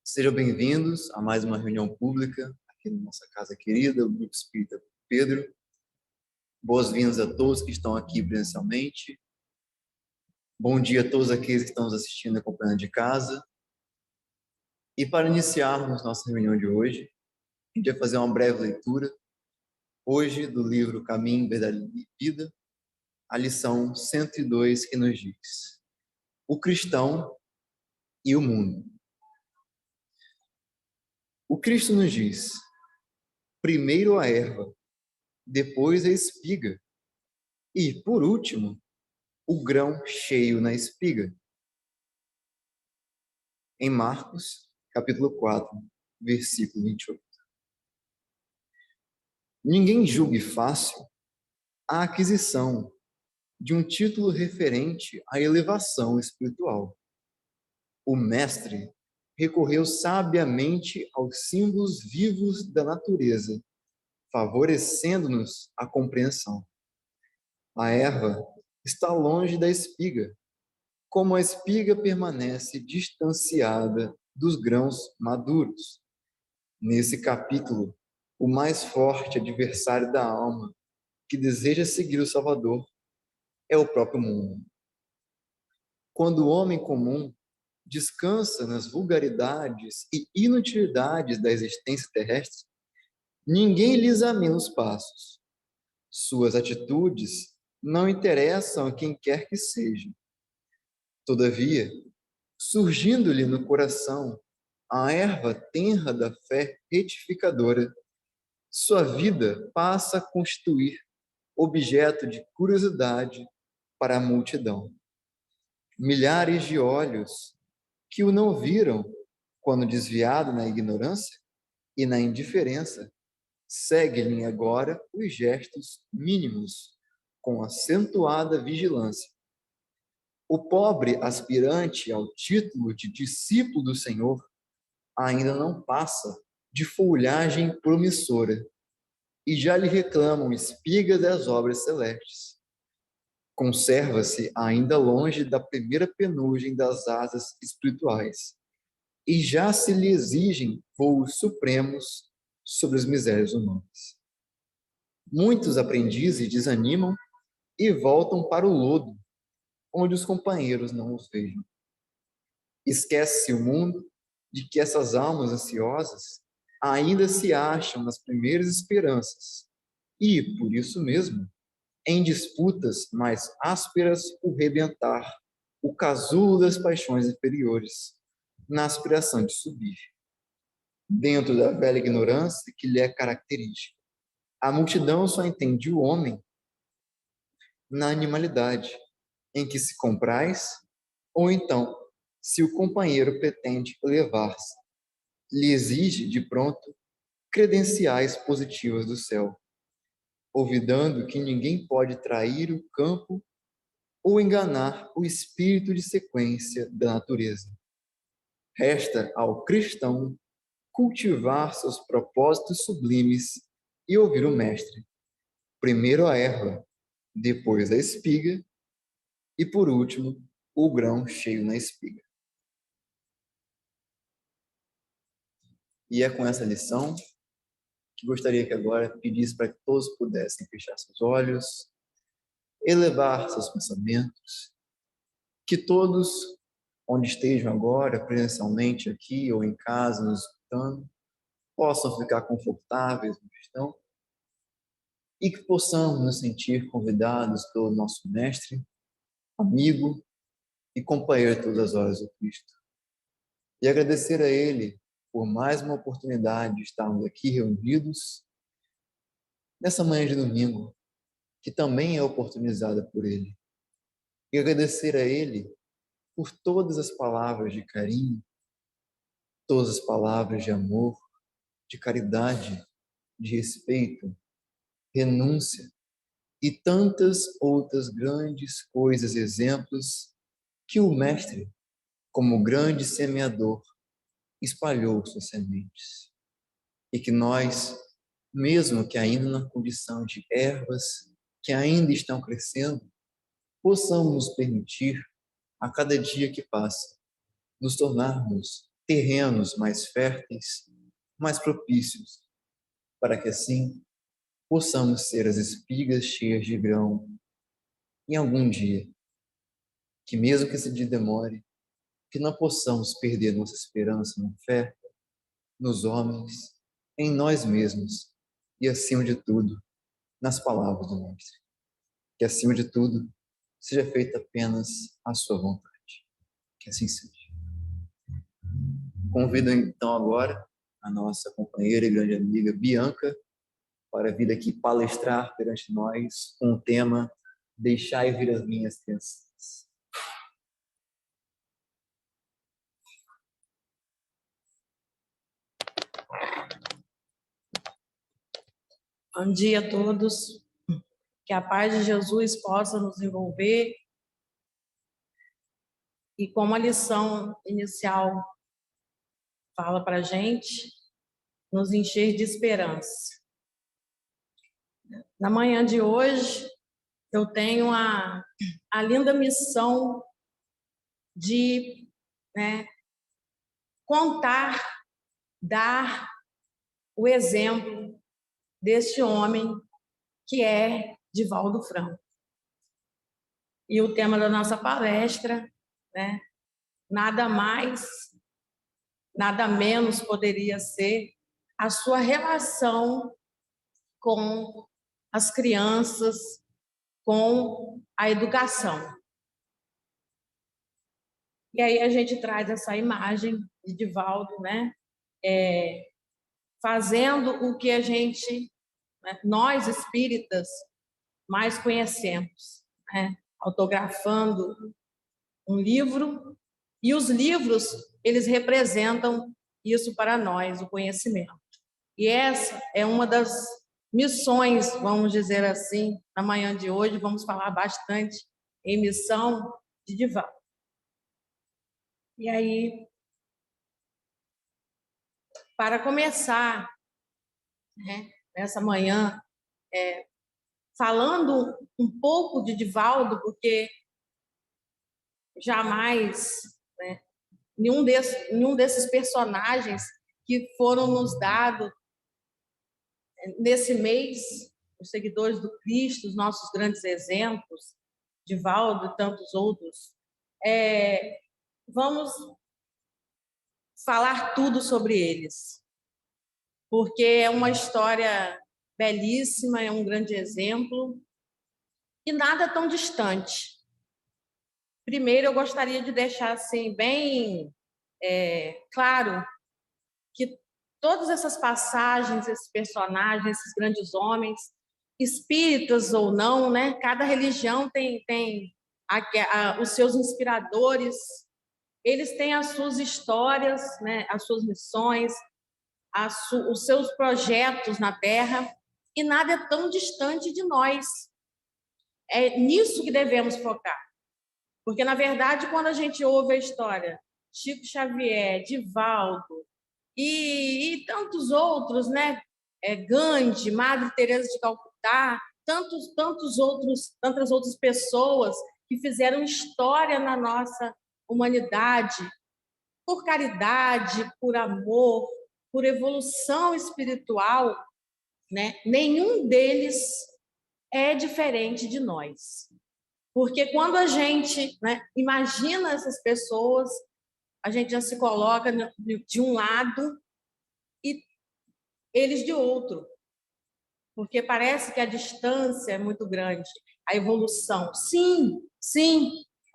Sejam bem-vindos a mais uma reunião pública aqui na nossa casa querida, o Grupo Espírita Pedro. Boas-vindas a todos que estão aqui presencialmente. Bom dia a todos aqueles que estão nos assistindo e acompanhando de casa. E para iniciarmos nossa reunião de hoje, a gente vai fazer uma breve leitura, hoje do livro Caminho, Verdade e Vida, a lição 102 que nos diz: o cristão e o mundo. O Cristo nos diz: primeiro a erva, depois a espiga, e, por último, o grão cheio na espiga. Em Marcos, capítulo 4, versículo 28. Ninguém julgue fácil a aquisição de um título referente à elevação espiritual. O mestre recorreu sabiamente aos símbolos vivos da natureza, favorecendo-nos a compreensão. A erva está longe da espiga, como a espiga permanece distanciada dos grãos maduros. Nesse capítulo, o mais forte adversário da alma, que deseja seguir o Salvador, é o próprio mundo. Quando o homem comum descansa nas vulgaridades e inutilidades da existência terrestre, ninguém lhe examina os passos. Suas atitudes não interessam a quem quer que seja. Todavia, surgindo-lhe no coração a erva tenra da fé retificadora, sua vida passa a constituir objeto de curiosidade para a multidão. Milhares de olhos que o não viram quando desviado na ignorância e na indiferença, seguem-lhe agora os gestos mínimos com acentuada vigilância. O pobre aspirante ao título de discípulo do Senhor ainda não passa de folhagem promissora e já lhe reclamam espigas das obras celestes. Conserva-se ainda longe da primeira penugem das asas espirituais e já se lhe exigem voos supremos sobre as misérias humanas. Muitos aprendizes desanimam e voltam para o lodo, onde os companheiros não os vejam. Esquece-se o mundo de que essas almas ansiosas ainda se acham nas primeiras esperanças e, por isso mesmo, em disputas mais ásperas por rebentar o casulo das paixões inferiores, na aspiração de subir. Dentro da velha ignorância que lhe é característica, a multidão só entende o homem na animalidade, em que se compraz, ou então, se o companheiro pretende elevar-se, lhe exige, de pronto, credenciais positivas do céu, olvidando que ninguém pode trair o campo ou enganar o espírito de sequência da natureza. Resta ao cristão cultivar seus propósitos sublimes e ouvir o mestre. Primeiro a erva, depois a espiga e, por último, o grão cheio na espiga. E é com essa lição que gostaria que agora pedisse para que todos pudessem fechar seus olhos, elevar seus pensamentos, que todos, onde estejam agora, presencialmente aqui ou em casa, nos escutando, possam ficar confortáveis no estão e que possamos nos sentir convidados pelo nosso Mestre, amigo e companheiro de todas as horas do Cristo. E agradecer a Ele por mais uma oportunidade de estarmos aqui reunidos nessa manhã de domingo, que também é oportunizada por Ele. E agradecer a Ele por todas as palavras de carinho, todas as palavras de amor, de caridade, de respeito, renúncia e tantas outras grandes coisas, exemplos que o Mestre, como grande semeador, espalhou suas sementes. E que nós, mesmo que ainda na condição de ervas que ainda estão crescendo, possamos nos permitir, a cada dia que passa, nos tornarmos terrenos mais férteis, mais propícios, para que assim possamos ser as espigas cheias de grão em algum dia, que mesmo que esse dia demore, que não possamos perder nossa esperança na fé, nos homens, em nós mesmos e, acima de tudo, nas palavras do Mestre. Que, acima de tudo, seja feita apenas a sua vontade. Que assim seja. Convido então agora a nossa companheira e grande amiga Bianca para vir aqui palestrar perante nós com o tema Deixai vir as minhas crianças. Bom dia a todos, que a paz de Jesus possa nos envolver e como a lição inicial fala para a gente, nos encher de esperança. Na manhã de hoje, eu tenho a linda missão de contar, dar o exemplo deste homem que é Divaldo Franco. E o tema da nossa palestra, nada mais, nada menos poderia ser a sua relação com as crianças, com a educação. E aí a gente traz essa imagem de Divaldo, fazendo o que a gente, nós espíritas, mais conhecemos, autografando um livro, e os livros, eles representam isso para nós, o conhecimento. E essa é uma das missões, vamos dizer assim, na manhã de hoje, vamos falar bastante em missão de Divaldo. E aí, para começar, nessa manhã, falando um pouco de Divaldo, porque jamais nenhum desses personagens que foram nos dados nesse mês, os seguidores do Cristo, os nossos grandes exemplos, Divaldo e tantos outros, vamos falar tudo sobre eles, porque é uma história belíssima, é um grande exemplo e nada tão distante. Primeiro, eu gostaria de deixar assim bem claro que todas essas passagens, esses personagens, esses grandes homens, espíritas ou não, cada religião tem os seus inspiradores, eles têm as suas histórias, as suas missões, os seus projetos na Terra, e nada é tão distante de nós. É nisso que devemos focar. Porque, na verdade, quando a gente ouve a história Chico Xavier, Divaldo e tantos outros, Gandhi, Madre Teresa de Calcutá, tantas outras pessoas que fizeram história na nossa humanidade, por caridade, por amor, por evolução espiritual, nenhum deles é diferente de nós. Porque quando a gente imagina essas pessoas, a gente já se coloca de um lado e eles de outro. Porque parece que a distância é muito grande, a evolução. Sim,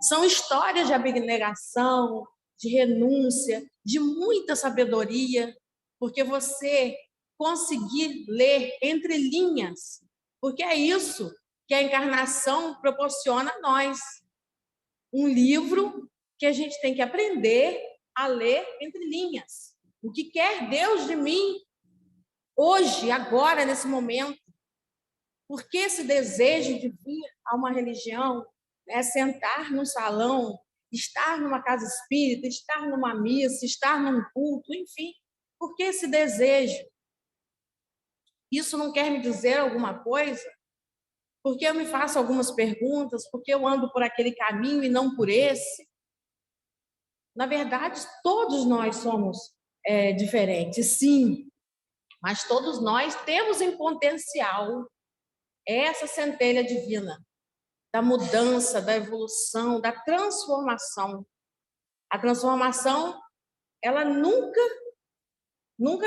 são histórias de abnegação, de renúncia, de muita sabedoria, porque você conseguir ler entre linhas, porque é isso que a encarnação proporciona a nós. Um livro que a gente tem que aprender a ler entre linhas. O que quer Deus de mim hoje, agora, nesse momento? Por que esse desejo de vir a uma religião, sentar num salão, estar numa casa espírita, estar numa missa, estar num culto, enfim? Por que esse desejo? Isso não quer me dizer alguma coisa? Porque eu me faço algumas perguntas, porque eu ando por aquele caminho e não por esse? Na verdade, todos nós somos diferentes, sim, mas todos nós temos em potencial essa centelha divina da mudança, da evolução, da transformação. A transformação, ela nunca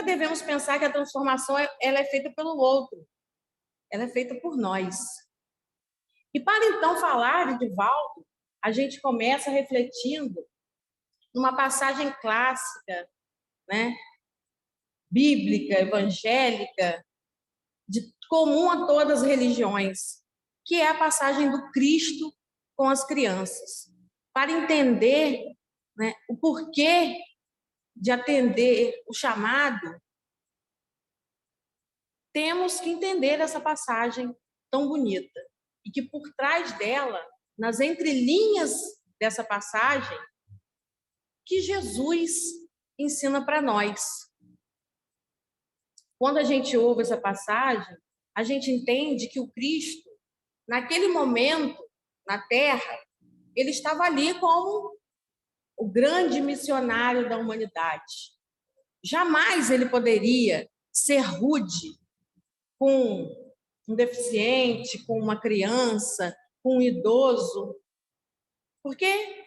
devemos pensar que a transformação ela é feita pelo outro, ela é feita por nós. E para então falar de Divaldo, a gente começa refletindo numa passagem clássica, né, bíblica, evangélica, comum a todas as religiões, que é a passagem do Cristo com as crianças. Para entender, né, o porquê de atender o chamado, temos que entender essa passagem tão bonita. E que por trás dela, nas entrelinhas dessa passagem, que Jesus ensina para nós. Quando a gente ouve essa passagem, a gente entende que o Cristo, naquele momento, na Terra, ele estava ali como o grande missionário da humanidade. Jamais ele poderia ser rude com um deficiente, com uma criança, com um idoso, porque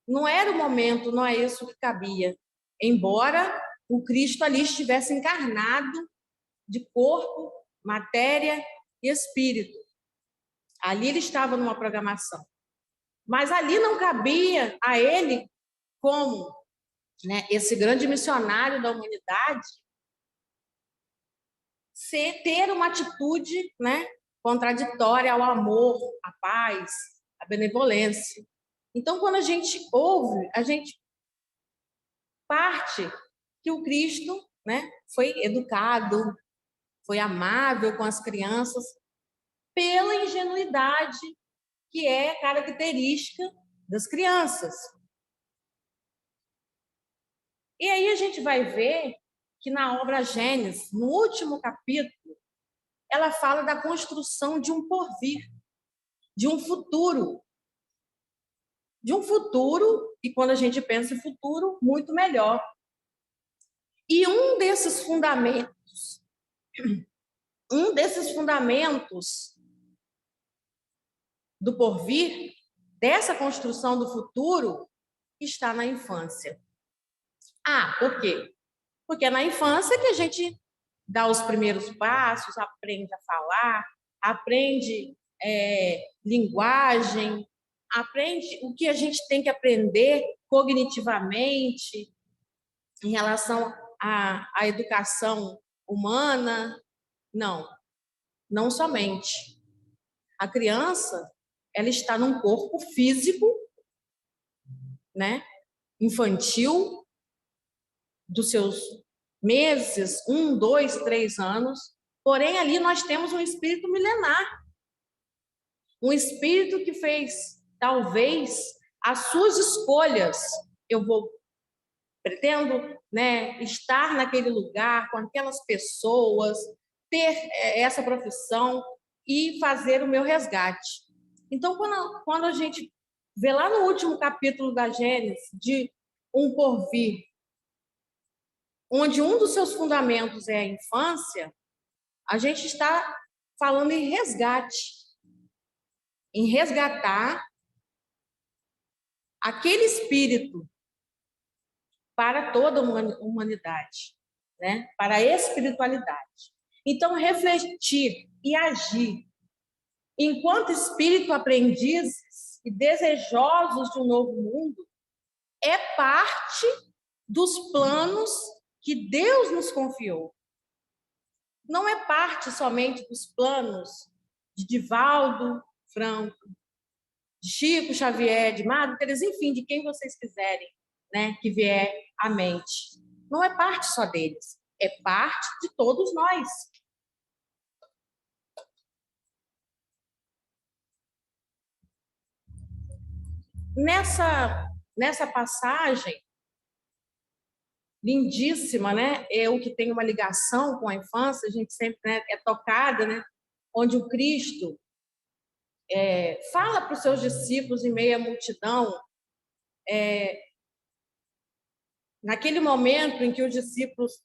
não era o momento, não é isso que cabia. Embora o Cristo ali estivesse encarnado de corpo, matéria e espírito. Ali ele estava numa programação. Mas ali não cabia a ele, como, né, esse grande missionário da humanidade, ter uma atitude, né, contraditória ao amor, à paz, à benevolência. Então, quando a gente ouve, a gente parte que o Cristo, né, foi educado, foi amável com as crianças, pela ingenuidade que é característica das crianças. E aí a gente vai ver que na obra Gênesis, no último capítulo, ela fala da construção de um porvir, de um futuro. De um futuro, e quando a gente pensa em futuro, muito melhor. E um desses fundamentos do porvir, dessa construção do futuro, está na infância. Ah, por quê? Porque é na infância que a gente dá os primeiros passos, aprende a falar, aprende linguagem, aprende o que a gente tem que aprender cognitivamente em relação à educação humana. Não somente. A criança, ela está num corpo físico, né, infantil, dos seus meses, 1, 2, 3 anos, porém ali nós temos um espírito milenar, um espírito que fez, talvez, as suas escolhas. Pretendo, né, estar naquele lugar, com aquelas pessoas, ter essa profissão e fazer o meu resgate. Então, quando a gente vê lá no último capítulo da Gênesis, de um porvir, onde um dos seus fundamentos é a infância, a gente está falando em resgate, em resgatar aquele espírito para toda a humanidade, né? Para a espiritualidade. Então, refletir e agir enquanto espírito aprendizes e desejosos de um novo mundo é parte dos planos que Deus nos confiou. Não é parte somente dos planos de Divaldo Franco, de Chico Xavier, de Madre Teresa, enfim, de quem vocês quiserem, né, que vier à mente. Não é parte só deles, é parte de todos nós. Nessa passagem lindíssima, né? Eu que tenho uma ligação com a infância, a gente sempre, né, é tocada, né? Onde o Cristo fala para os seus discípulos em meio à multidão, naquele momento em que os discípulos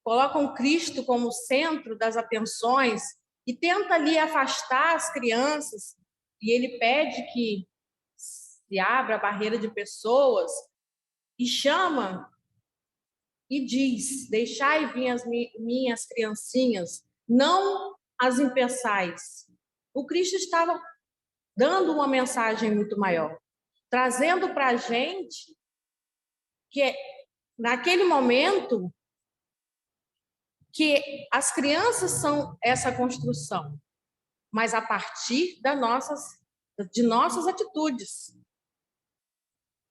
colocam Cristo como centro das atenções e tenta ali afastar as crianças, e ele pede que se abra a barreira de pessoas e chama e diz: deixai vir as minhas criancinhas, não as impeçais. O Cristo estava dando uma mensagem muito maior, trazendo para a gente que naquele momento que as crianças são essa construção, mas a partir de nossas atitudes.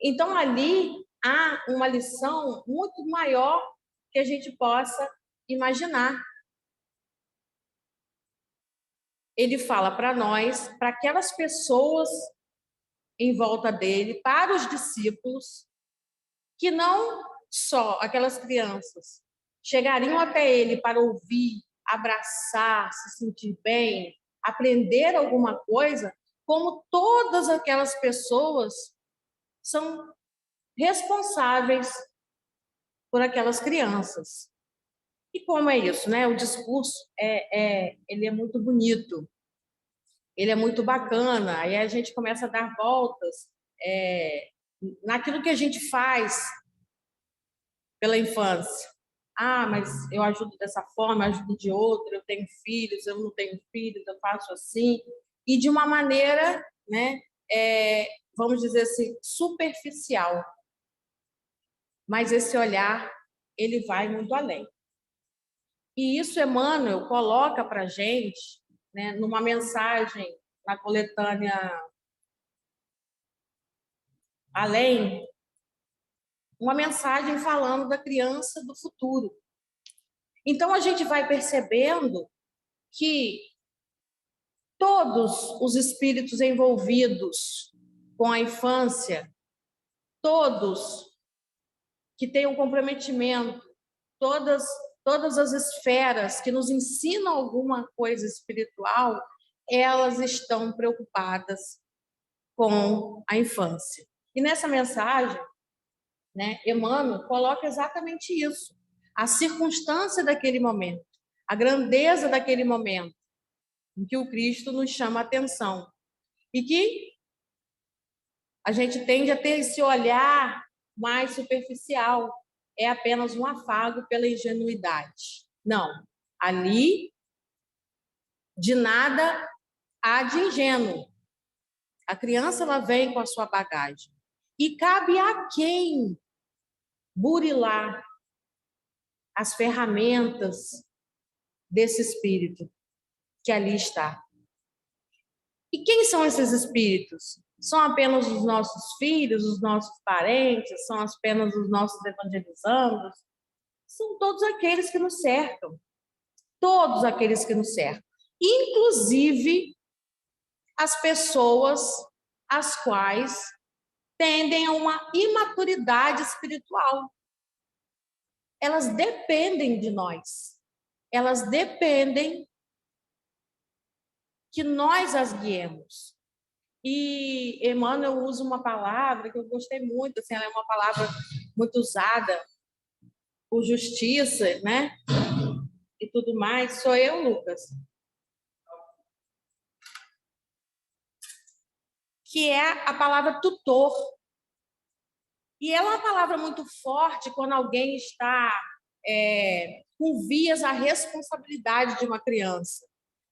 Então, ali há uma lição muito maior que a gente possa imaginar. Ele fala para nós, para aquelas pessoas em volta dele, para os discípulos, que não só aquelas crianças chegariam até ele para ouvir, abraçar, se sentir bem, aprender alguma coisa, como todas aquelas pessoas são responsáveis por aquelas crianças. E como é isso, né? O discurso ele é muito bonito, ele é muito bacana. Aí a gente começa a dar voltas naquilo que a gente faz pela infância. Ah, mas eu ajudo dessa forma, eu ajudo de outra, eu tenho filhos, eu não tenho filhos, eu faço assim. E de uma maneira, né, vamos dizer assim, superficial. Mas esse olhar, ele vai muito além. E isso Emmanuel coloca para a gente, né, numa mensagem na coletânea Além, uma mensagem falando da criança do futuro. Então, a gente vai percebendo que todos os espíritos envolvidos com a infância, todos que têm um comprometimento, todas as esferas que nos ensinam alguma coisa espiritual, elas estão preocupadas com a infância. E nessa mensagem, né, Emmanuel coloca exatamente isso, a circunstância daquele momento, a grandeza daquele momento, em que o Cristo nos chama a atenção. E que a gente tende a ter esse olhar mais superficial, é apenas um afago pela ingenuidade. Não, ali de nada há de ingênuo. A criança ela vem com a sua bagagem. E cabe a quem burilar as ferramentas desse espírito que ali está. E quem são esses espíritos? São apenas os nossos filhos, os nossos parentes? São apenas os nossos evangelizandos? São todos aqueles que nos cercam. Todos aqueles que nos cercam. Inclusive as pessoas as quais tendem a uma imaturidade espiritual. Elas dependem de nós. Elas dependem que nós as guiemos. E Emmanuel usa uma palavra que eu gostei muito, assim, ela é uma palavra muito usada por justiça, né? E tudo mais. Sou eu, Lucas? Que é a palavra tutor. E ela é uma palavra muito forte quando alguém está com vias à responsabilidade de uma criança.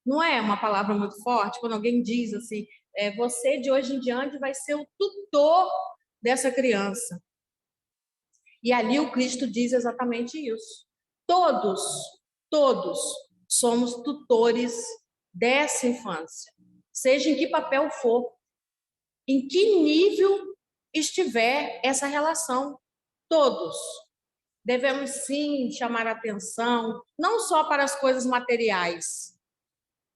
Não é uma palavra muito forte quando alguém diz assim, você de hoje em diante vai ser o tutor dessa criança. E ali o Cristo diz exatamente isso. Todos somos tutores dessa infância, seja em que papel for, em que nível estiver essa relação. Todos devemos sim chamar atenção, não só para as coisas materiais,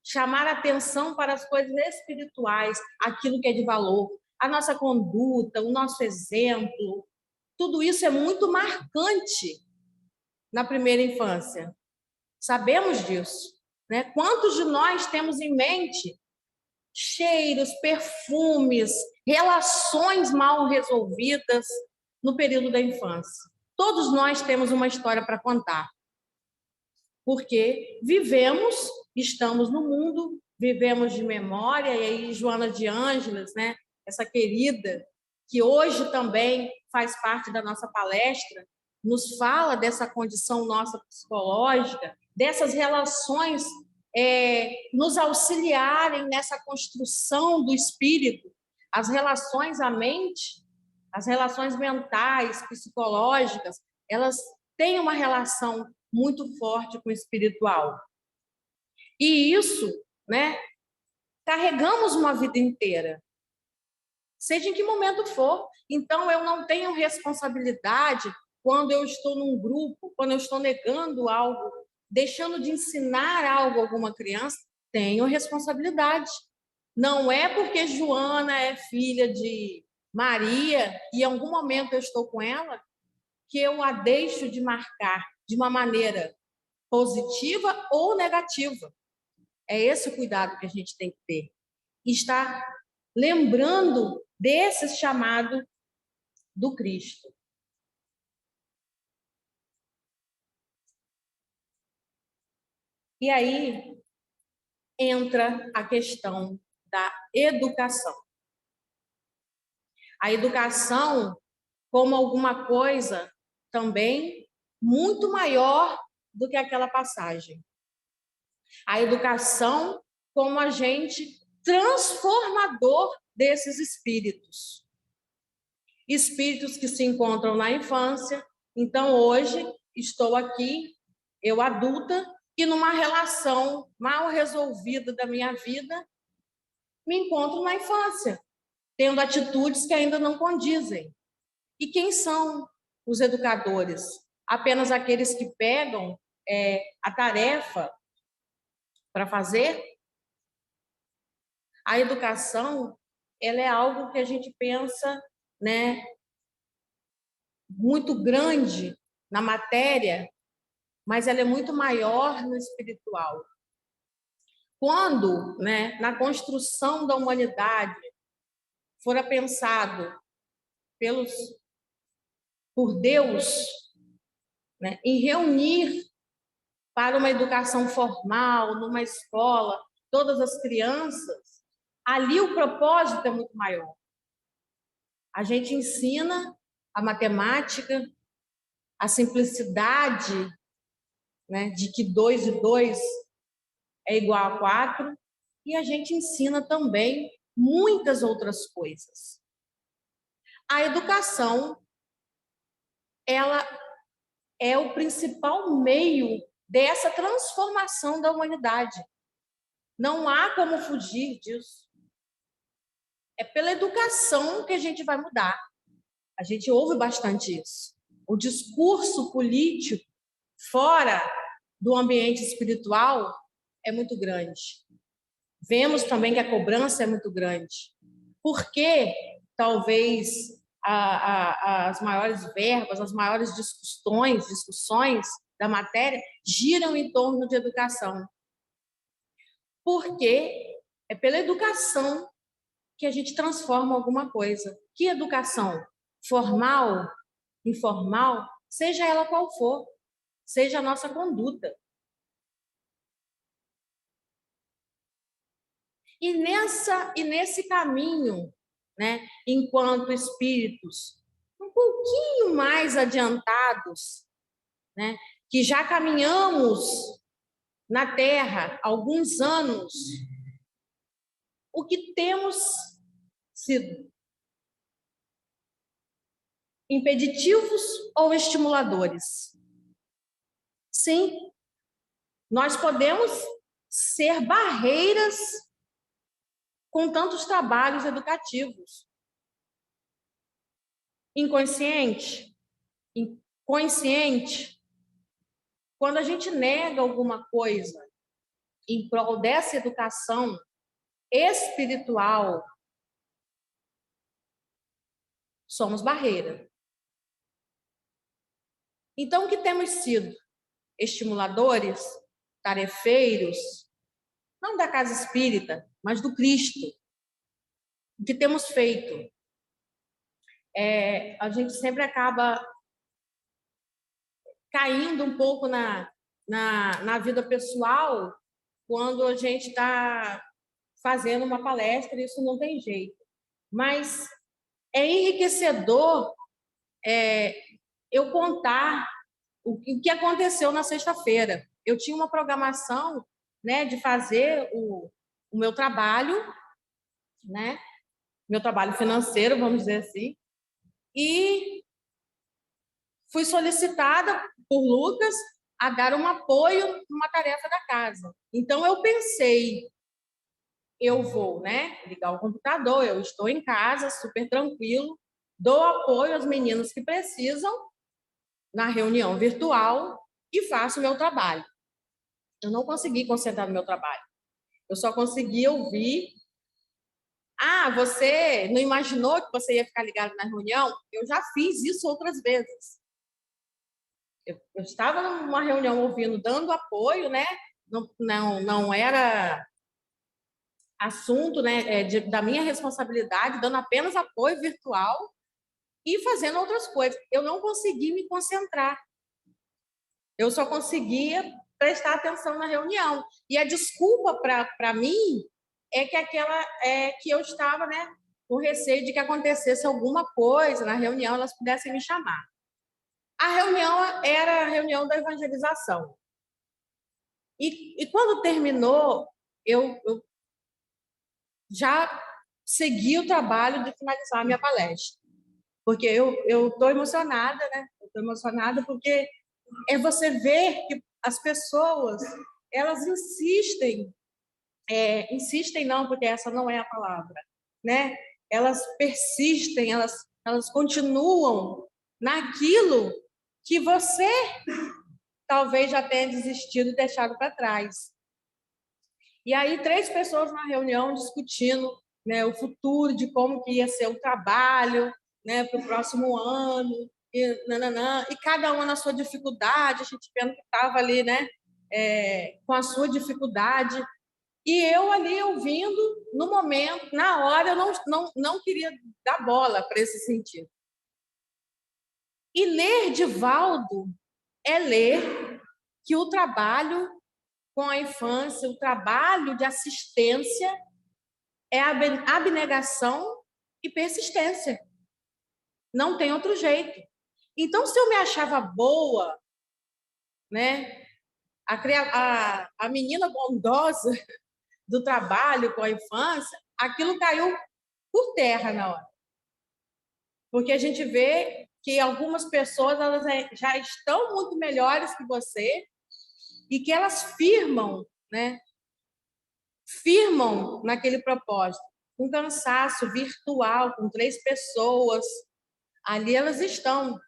chamar atenção para as coisas espirituais, aquilo que é de valor, a nossa conduta, o nosso exemplo. Tudo isso é muito marcante na primeira infância. Sabemos disso, né? Quantos de nós temos em mente cheiros, perfumes, relações mal resolvidas no período da infância? Todos nós temos uma história para contar, porque vivemos, estamos no mundo, vivemos de memória, e aí Joana de Ângeles, né, essa querida, que hoje também faz parte da nossa palestra, nos fala dessa condição nossa psicológica, dessas relações nos auxiliarem nessa construção do espírito, as relações à mente, as relações mentais, psicológicas, elas têm uma relação muito forte com o espiritual. E isso, né, carregamos uma vida inteira, seja em que momento for. Então, eu não tenho responsabilidade quando eu estou num grupo, quando eu estou negando algo, deixando de ensinar algo a alguma criança, tenho responsabilidade. Não é porque Joana é filha de Maria e em algum momento eu estou com ela que eu a deixo de marcar de uma maneira positiva ou negativa. É esse o cuidado que a gente tem que ter. E estar lembrando desse chamado do Cristo. E aí entra a questão da educação. A educação como alguma coisa também muito maior do que aquela passagem. A educação como agente transformador desses espíritos. Espíritos que se encontram na infância. Então, hoje, estou aqui, eu adulta, e numa relação mal resolvida da minha vida, me encontro na infância, tendo atitudes que ainda não condizem. E quem são os educadores? Apenas aqueles que pegam a tarefa para fazer? A educação, ela é algo que a gente pensa, né, muito grande na matéria, mas ela é muito maior no espiritual. Quando, né, na construção da humanidade, fora pensado por Deus, né, em reunir para uma educação formal, numa escola, todas as crianças, ali o propósito é muito maior. A gente ensina a matemática, a simplicidade, né, de que 2 e 2 é igual a 4, e a gente ensina também muitas outras coisas. A educação, ela é o principal meio dessa transformação da humanidade. Não há como fugir disso. É pela educação que a gente vai mudar. A gente ouve bastante isso. O discurso político fora do ambiente espiritual é muito grande. Vemos também que a cobrança é muito grande. Porque talvez as maiores verbas, as maiores discussões da matéria giram em torno de educação. Porque é pela educação que a gente transforma alguma coisa. Que educação? Formal, informal, seja ela qual for, seja a nossa conduta. E nesse caminho, né, enquanto espíritos um pouquinho mais adiantados, né, que já caminhamos na Terra há alguns anos, o que temos sido? Impeditivos ou estimuladores? Sim, nós podemos ser barreiras com tantos trabalhos educativos. Inconsciente? Consciente? Quando a gente nega alguma coisa em prol dessa educação espiritual, somos barreira. Então, o que temos sido? Estimuladores, tarefeiros, não da casa espírita, mas do Cristo. O que temos feito? A gente sempre acaba caindo um pouco na vida pessoal quando a gente está fazendo uma palestra, isso não tem jeito. Mas é enriquecedor eu contar o que aconteceu na sexta-feira. Eu tinha uma programação, né, de fazer o meu trabalho, né, meu trabalho financeiro, vamos dizer assim, e fui solicitada por Lucas a dar um apoio numa tarefa da casa. Então, eu pensei, eu vou, né, ligar o computador, eu estou em casa, super tranquilo, dou apoio aos meninos que precisam na reunião virtual e faço o meu trabalho. Eu não consegui concentrar no meu trabalho. Eu só consegui ouvir. Ah, você não imaginou que você ia ficar ligado na reunião? Eu já fiz isso outras vezes. Eu estava numa reunião ouvindo, dando apoio, né? Não era assunto, né, da minha responsabilidade, dando apenas apoio virtual e fazendo outras coisas. Eu não consegui me concentrar. Eu só conseguia prestar atenção na reunião. E a desculpa para mim é que eu estava, né, com receio de que acontecesse alguma coisa na reunião, elas pudessem me chamar. A reunião era a reunião da evangelização. E quando terminou, eu já segui o trabalho de finalizar a minha palestra. Porque eu estou emocionada, né? Estou emocionada porque é você ver que as pessoas, elas insistem não, porque essa não é a palavra, né? Elas persistem, elas continuam naquilo que você talvez já tenha desistido e deixado para trás. E aí 3 pessoas na reunião discutindo, né, o futuro, de como que ia ser o trabalho, né, para o próximo ano, e cada uma na sua dificuldade, a gente vendo que estava ali, né, com a sua dificuldade. E eu ali ouvindo, no momento, na hora, eu não queria dar bola para esse sentido. E ler Divaldo é ler que o trabalho com a infância, o trabalho de assistência é abnegação e persistência. Não tem outro jeito. Então, se eu me achava boa, né, a menina bondosa do trabalho com a infância, aquilo caiu por terra na hora. Porque a gente vê que algumas pessoas elas já estão muito melhores que você e que elas firmam, né? Firmam naquele propósito. Um cansaço virtual com 3 pessoas, ali elas estão.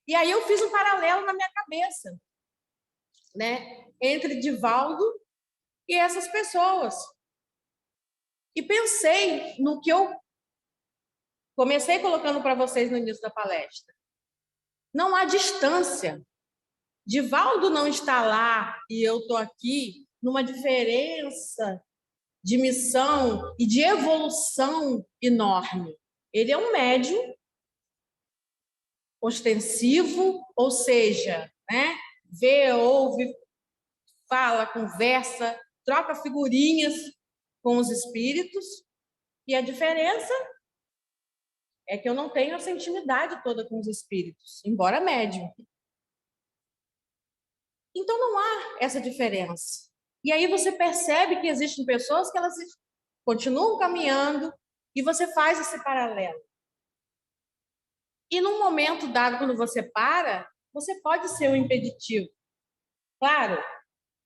E aí eu fiz um paralelo na minha cabeça, né? Entre Divaldo e essas pessoas. E pensei no que eu comecei colocando para vocês no início da palestra. Não há distância. Divaldo não está lá e eu estou aqui numa diferença de missão e de evolução enorme. Ele é um médium ostensivo, ou seja, né? Vê, ouve, fala, conversa, troca figurinhas com os espíritos. E a diferença é que eu não tenho essa intimidade toda com os espíritos, embora médium. Então não há essa diferença. E aí você percebe que existem pessoas que elas continuam caminhando e você faz esse paralelo. E num momento dado, quando você para, você pode ser um impeditivo. Claro,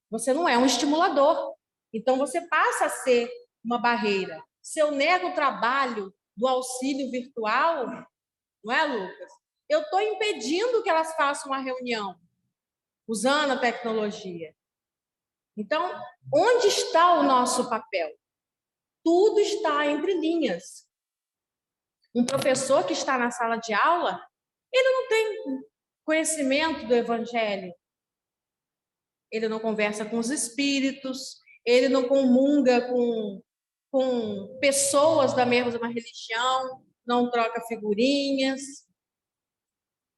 você não é um estimulador. Então você passa a ser uma barreira. Se eu nego o trabalho do auxílio virtual, não é, Lucas? Eu estou impedindo que elas façam uma reunião usando a tecnologia. Então, onde está o nosso papel? Tudo está entre linhas. Um professor que está na sala de aula, ele não tem conhecimento do evangelho. Ele não conversa com os espíritos, ele não comunga com pessoas da mesma religião, não troca figurinhas.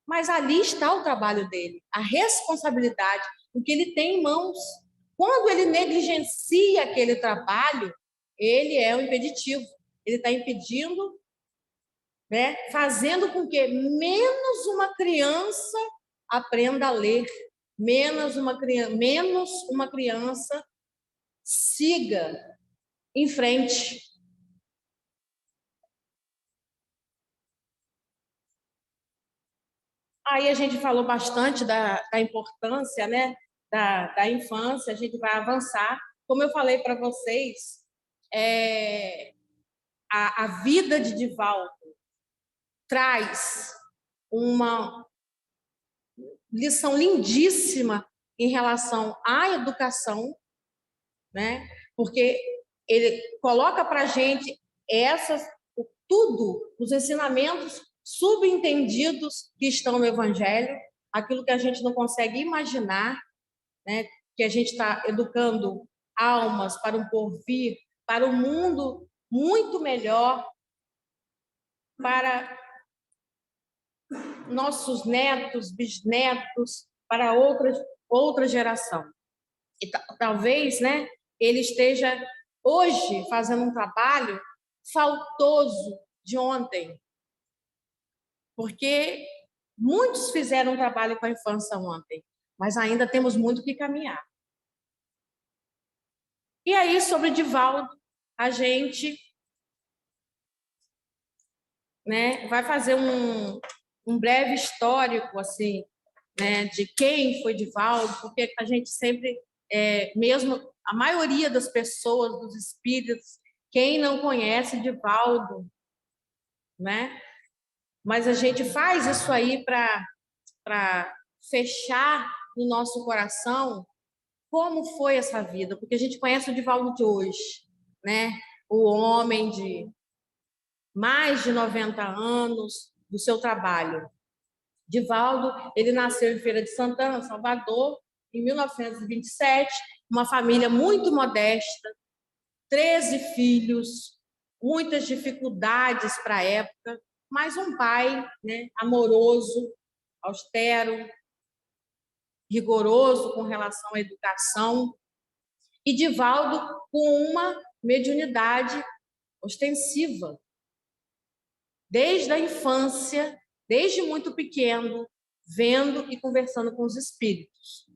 Mas ali está o trabalho dele, a responsabilidade, o que ele tem em mãos. Quando ele negligencia aquele trabalho, ele é o impeditivo. Ele está impedindo, né, fazendo com que menos uma criança aprenda a ler, menos uma criança siga em frente. Aí a gente falou bastante da importância, né, da infância, a gente vai avançar. Como eu falei para vocês, a vida de Divaldo traz uma lição lindíssima em relação à educação, né? Porque ele coloca para a gente tudo, os ensinamentos subentendidos que estão no Evangelho, aquilo que a gente não consegue imaginar, né? Que a gente está educando almas para um porvir, para um mundo muito melhor, para nossos netos, bisnetos, para outra geração. E talvez, né, ele esteja hoje fazendo um trabalho faltoso de ontem, porque muitos fizeram um trabalho com a infância ontem, mas ainda temos muito que caminhar. E aí, sobre Divaldo, a gente, né, vai fazer um breve histórico, assim, né, de quem foi Divaldo, porque a gente sempre, mesmo a maioria das pessoas, dos espíritos, quem não conhece Divaldo, né? Mas a gente faz isso aí para fechar no nosso coração como foi essa vida, porque a gente conhece o Divaldo de hoje, né? O homem de mais de 90 anos do seu trabalho. Divaldo, ele nasceu em Feira de Santana, Salvador, em 1927, uma família muito modesta, 13 filhos, muitas dificuldades para a época, mas um pai, né, amoroso, austero, rigoroso com relação à educação, e Divaldo com uma mediunidade ostensiva. Desde a infância, desde muito pequeno, vendo e conversando com os espíritos.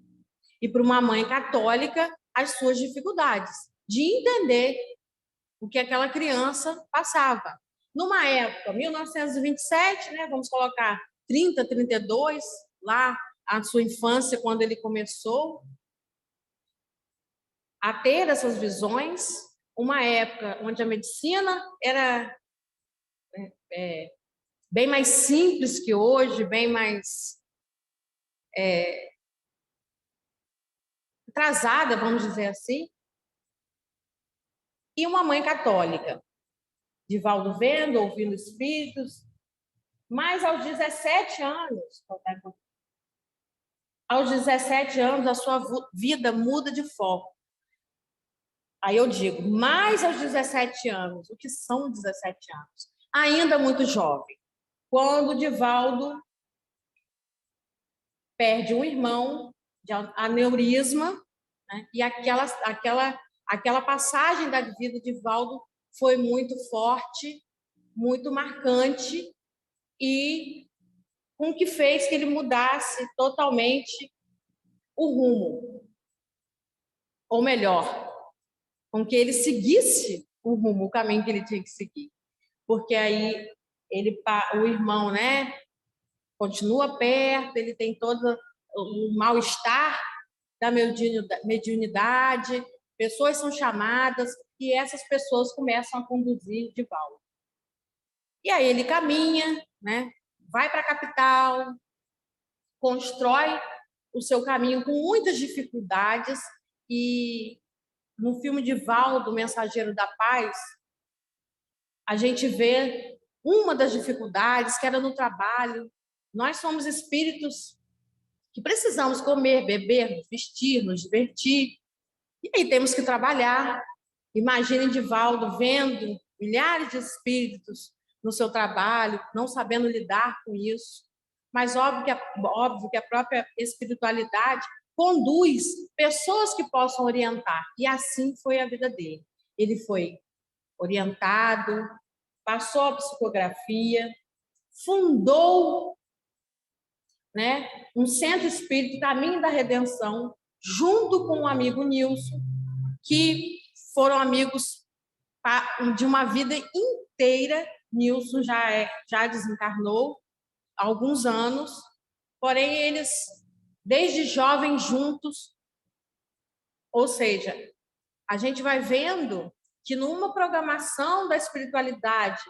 E para uma mãe católica, as suas dificuldades de entender o que aquela criança passava. Numa época, 1927, né, vamos colocar 30, 32, lá a sua infância, quando ele começou a ter essas visões, uma época onde a medicina era bem mais simples que hoje, bem mais atrasada, vamos dizer assim, e uma mãe católica, Divaldo vendo, ouvindo espíritos, mas aos 17 anos, a sua vida muda de foco. Aí eu digo, mais aos 17 anos, o que são 17 anos? Ainda muito jovem, quando Divaldo perde um irmão de aneurisma, né? E aquela passagem da vida de Divaldo foi muito forte, muito marcante e com que fez que ele mudasse totalmente o rumo, ou melhor, com que ele seguisse o rumo, o caminho que ele tinha que seguir, porque aí o irmão, né, continua perto, ele tem todo o mal-estar da mediunidade, pessoas são chamadas e essas pessoas começam a conduzir Divaldo. E aí ele caminha, né, vai para a capital, constrói o seu caminho com muitas dificuldades e no filme Divaldo, Mensageiro da Paz, a gente vê uma das dificuldades que era no trabalho. Nós somos espíritos que precisamos comer, beber, nos vestir, nos divertir. E aí temos que trabalhar. Imaginem Divaldo vendo milhares de espíritos no seu trabalho, não sabendo lidar com isso. mas óbvio que a própria espiritualidade conduz pessoas que possam orientar. E assim foi a vida dele. Ele foi orientado, passou a psicografia, fundou, né, um centro espírita, Caminho da Redenção, junto com o amigo Nilson, que foram amigos de uma vida inteira. Nilson já desencarnou há alguns anos, porém eles, desde jovens juntos, ou seja, a gente vai vendo que numa programação da espiritualidade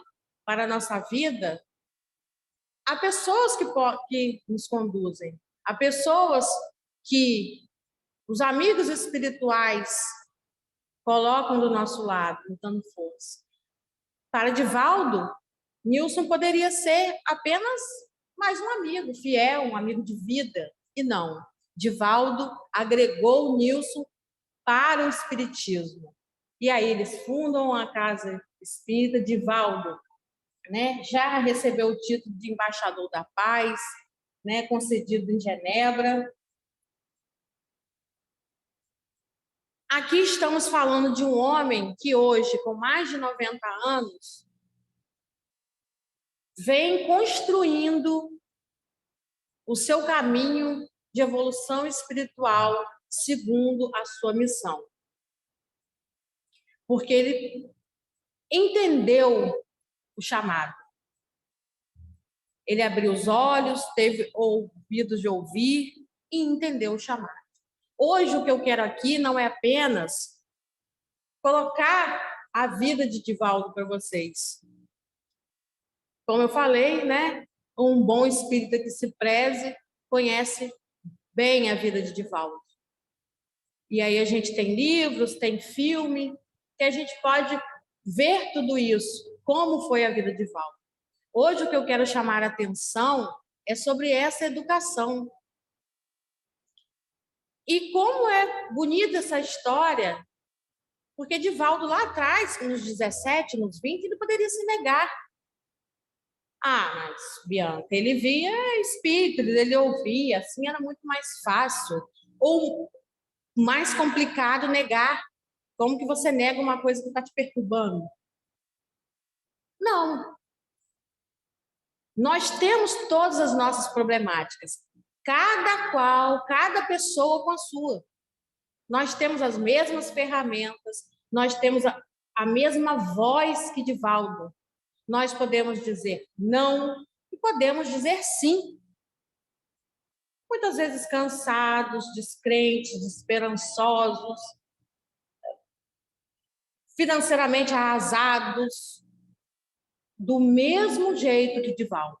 para a nossa vida, há pessoas que nos conduzem, há pessoas que os amigos espirituais colocam do nosso lado, dando força. Para Divaldo, Nilson poderia ser apenas mais um amigo fiel, um amigo de vida. E não. Divaldo agregou Nilson para o espiritismo. E aí eles fundam a Casa Espírita. Divaldo, né, já recebeu o título de embaixador da paz, né, concedido em Genebra. Aqui estamos falando de um homem que hoje, com mais de 90 anos, vem construindo o seu caminho de evolução espiritual segundo a sua missão. Porque ele entendeu o chamado. Ele abriu os olhos, teve ouvidos de ouvir e entendeu o chamado. Hoje, o que eu quero aqui não é apenas colocar a vida de Divaldo para vocês. Como eu falei, né? Um bom espírita que se preze conhece bem a vida de Divaldo. E aí a gente tem livros, tem filme, que a gente pode ver tudo isso, como foi a vida de Divaldo. Hoje o que eu quero chamar a atenção é sobre essa educação. E como é bonita essa história, porque Divaldo lá atrás, nos 17, nos 20, ele poderia se negar. Ah, mas, Bianca, ele via espíritos, ele ouvia, assim era muito mais fácil. Ou mais complicado negar. Como que você nega uma coisa que está te perturbando? Não. Nós temos todas as nossas problemáticas. Cada qual, cada pessoa com a sua. Nós temos as mesmas ferramentas, nós temos a mesma voz que Divaldo. Nós podemos dizer não e podemos dizer sim. Muitas vezes cansados, descrentes, desesperançosos, financeiramente arrasados, do mesmo jeito que Divaldo.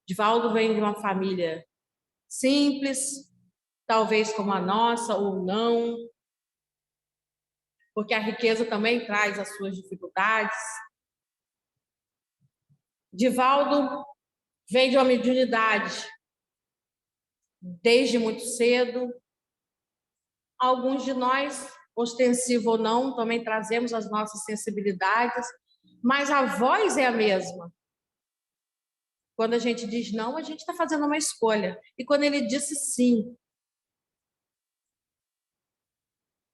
Divaldo vem de uma família simples, talvez como a nossa ou não, porque a riqueza também traz as suas dificuldades. Divaldo vem de uma mediunidade desde muito cedo. Alguns de nós, ostensivo ou não, também trazemos as nossas sensibilidades, mas a voz é a mesma. Quando a gente diz não, a gente está fazendo uma escolha. E quando ele disse sim,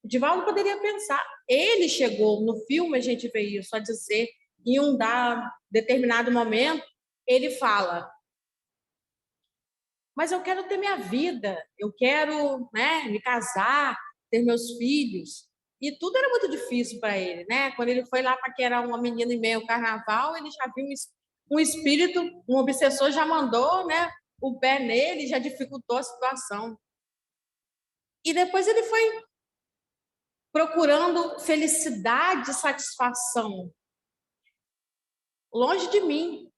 Divaldo poderia pensar. Ele chegou, no filme a gente vê isso, a dizer, em um determinado momento, ele fala: mas eu quero ter minha vida, eu quero, né, me casar, ter meus filhos. E tudo era muito difícil para ele, né? Quando ele foi lá para que era uma menina em meio ao carnaval, ele já viu um espírito, um obsessor já mandou, né, o pé nele, já dificultou a situação. E depois ele foi procurando felicidade e satisfação. Longe de mim.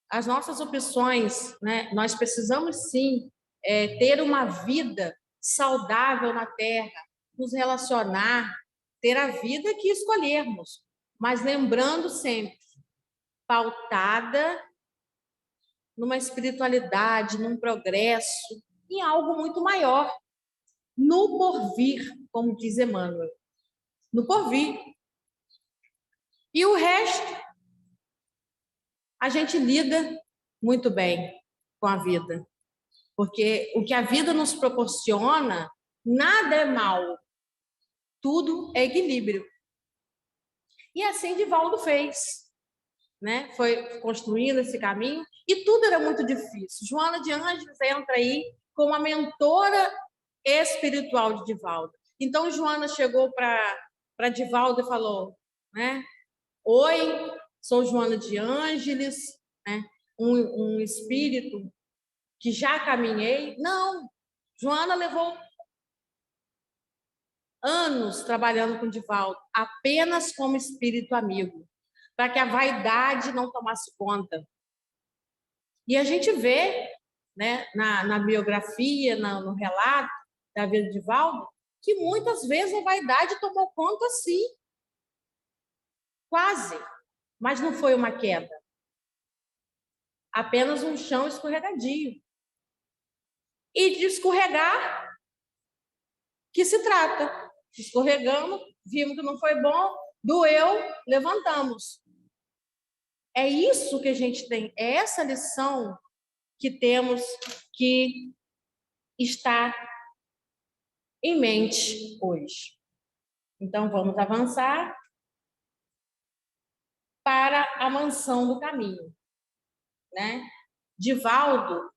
As nossas opções, né? Nós precisamos sim ter uma vida saudável na Terra, nos relacionar, ter a vida que escolhermos, mas lembrando sempre, pautada numa espiritualidade, num progresso, em algo muito maior, no porvir, como diz Emmanuel, no porvir. E o resto a gente lida muito bem. com a vida. Porque o que a vida nos proporciona, nada é mal, tudo é equilíbrio. E assim Divaldo fez, né? Foi construindo esse caminho e tudo era muito difícil. Joana de Ângeles entra aí como a mentora espiritual de Divaldo. Então Joana chegou para Divaldo e falou, né? Oi, sou Joana de Ângeles, né? Um espírito que já caminhei. Não, Joana levou anos trabalhando com Divaldo, apenas como espírito amigo, para que a vaidade não tomasse conta. E a gente vê, né, na biografia, no relato da vida de Divaldo, que muitas vezes a vaidade tomou conta, sim. Quase. Mas não foi uma queda. Apenas um chão escorregadio. E de escorregar, que se trata. Escorregamos, vimos que não foi bom, doeu, levantamos. É isso que a gente tem, é essa lição que temos que estar em mente hoje. Então, vamos avançar para a mansão do caminho, né? Divaldo,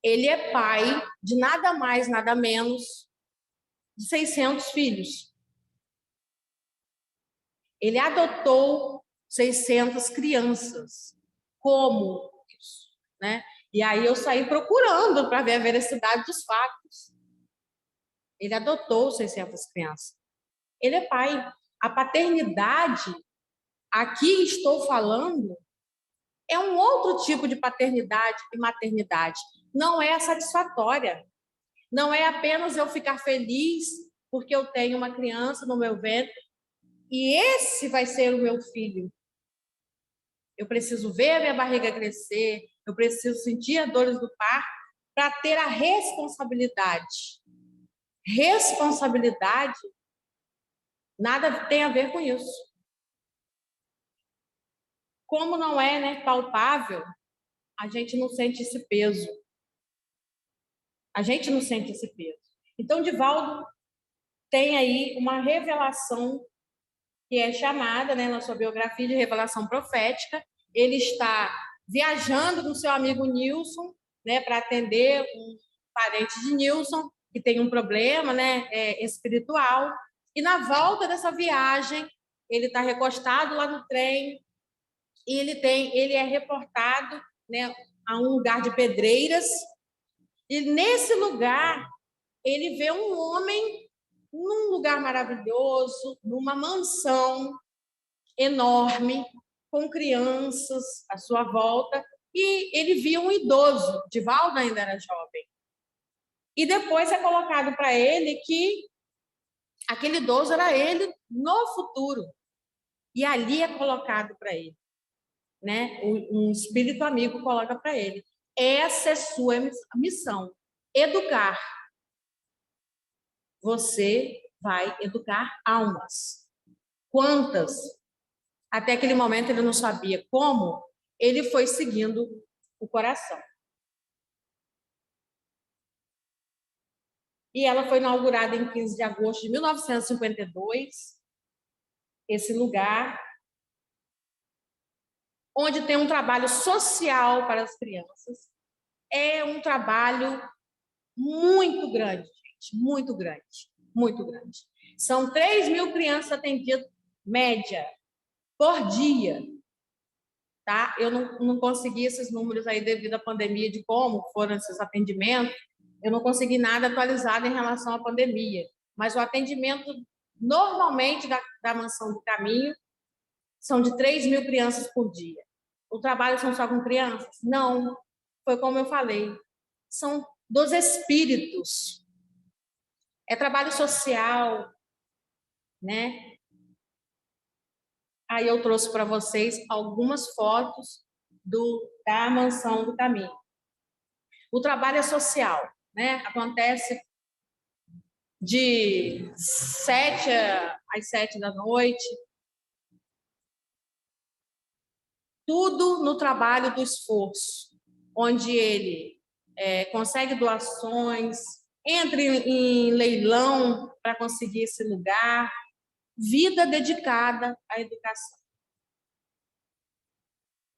ele é pai de nada mais, nada menos de 600 filhos. Ele adotou 600 crianças. Como isso, né? E aí eu saí procurando para ver a veracidade dos fatos. Ele adotou 600 crianças. Ele é pai. A paternidade, aqui estou falando, é um outro tipo de paternidade e maternidade. Não é satisfatória. Não é apenas eu ficar feliz porque eu tenho uma criança no meu ventre e esse vai ser o meu filho. Eu preciso ver a minha barriga crescer, eu preciso sentir as dores do parto para ter a responsabilidade. Responsabilidade nada tem a ver com isso. Como não é, né, palpável, a gente não sente esse peso. A gente não sente esse peso. Então, Divaldo tem aí uma revelação que é chamada, né, na sua biografia, de revelação profética. Ele está viajando com seu amigo Nilson, né, para atender um parente de Nilson, que tem um problema, né, espiritual. E na volta dessa viagem, ele está recostado lá no trem e ele é reportado, né, a um lugar de pedreiras. E nesse lugar, ele vê um homem num lugar maravilhoso, numa mansão enorme, com crianças à sua volta, e ele via um idoso. Divaldo ainda era jovem. E depois é colocado para ele que aquele idoso era ele no futuro. E ali é colocado para ele, né? Um espírito amigo coloca para ele. Essa é sua missão, educar. Você vai educar almas. Quantas? Até aquele momento ele não sabia como, ele foi seguindo o coração. E ela foi inaugurada em 15 de agosto de 1952, esse lugar, onde tem um trabalho social para as crianças. É um trabalho muito grande, gente, muito grande, muito grande. São 3.000 crianças atendidas, média, por dia. Tá? Eu não consegui esses números aí devido à pandemia, de como foram esses atendimentos. Eu não consegui nada atualizado em relação à pandemia. Mas o atendimento, normalmente, da Mansão do Caminho, são de 3.000 crianças por dia. O trabalho são só com crianças? Não. Foi como eu falei. São dos espíritos. É trabalho social, né? Aí eu trouxe para vocês algumas fotos da Mansão do Caminho. O trabalho é social, né? Acontece de 7 às 7 da noite. Tudo no trabalho do esforço. onde ele consegue doações, entra em leilão para conseguir esse lugar, vida dedicada à educação.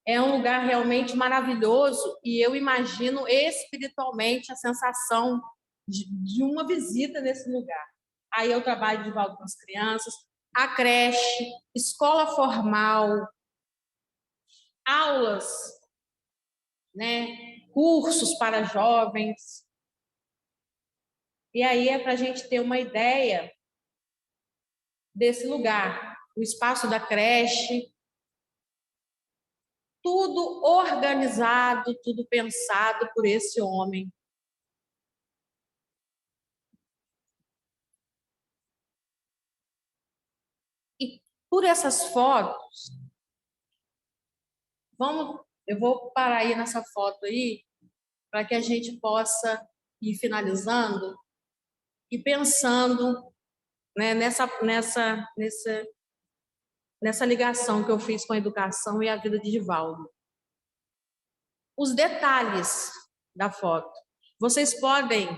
É um lugar realmente maravilhoso e eu imagino espiritualmente a sensação de uma visita nesse lugar. Aí eu trabalho de volta com as crianças, a creche, escola formal, aulas, né, cursos para jovens. E aí é para a gente ter uma ideia desse lugar, o espaço da creche, tudo organizado, tudo pensado por esse homem. E por essas fotos, eu vou parar aí nessa foto aí, para que a gente possa ir finalizando e pensando, né, nessa ligação que eu fiz com a educação e a vida de Divaldo. Os detalhes da foto. Vocês podem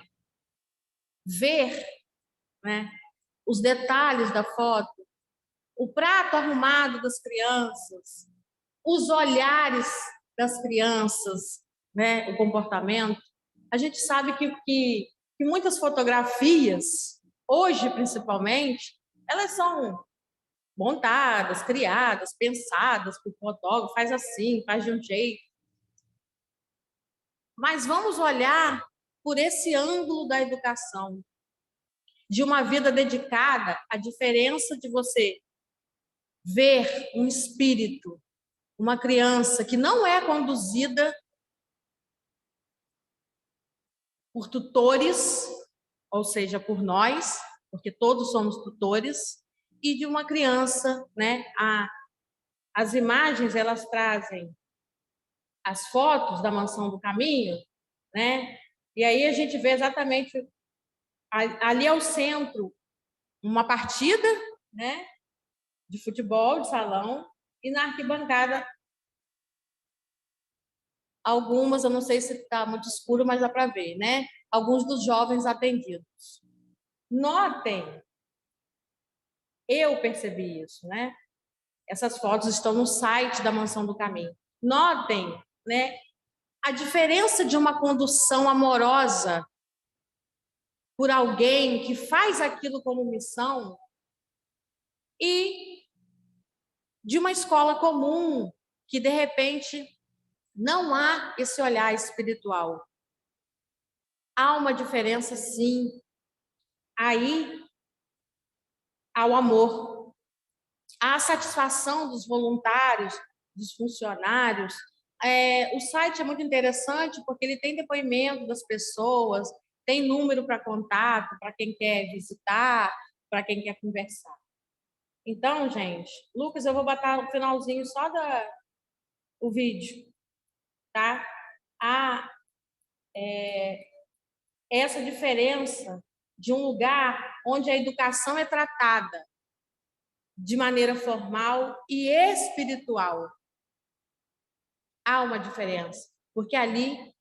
ver, né, os detalhes da foto, o prato arrumado das crianças, os olhares das crianças, né, o comportamento. A gente sabe que muitas fotografias, hoje principalmente, elas são montadas, criadas, pensadas por fotógrafo, faz assim, faz de um jeito. Mas vamos olhar por esse ângulo da educação, de uma vida dedicada, a diferença de você ver um espírito, uma criança que não é conduzida por tutores, ou seja, por nós, porque todos somos tutores, e de uma criança, né? As imagens, elas trazem as fotos da Mansão do Caminho, né? E aí a gente vê exatamente ali ao centro uma partida, né, de futebol de salão, e na arquibancada algumas, eu não sei se está muito escuro, mas dá para ver, né? Alguns dos jovens atendidos. Notem, eu percebi isso, né? Essas fotos estão no site da Mansão do Caminho. Notem, né, a diferença de uma condução amorosa por alguém que faz aquilo como missão e de uma escola comum que, de repente, não há esse olhar espiritual. Há uma diferença, sim. Aí há o amor, há a satisfação dos voluntários, dos funcionários. O site é muito interessante porque ele tem depoimento das pessoas, tem número para contato, para quem quer visitar, para quem quer conversar. Então, gente, Lucas, eu vou botar o finalzinho só o vídeo, tá? Essa diferença de um lugar onde a educação é tratada de maneira formal e espiritual. Há uma diferença, porque ali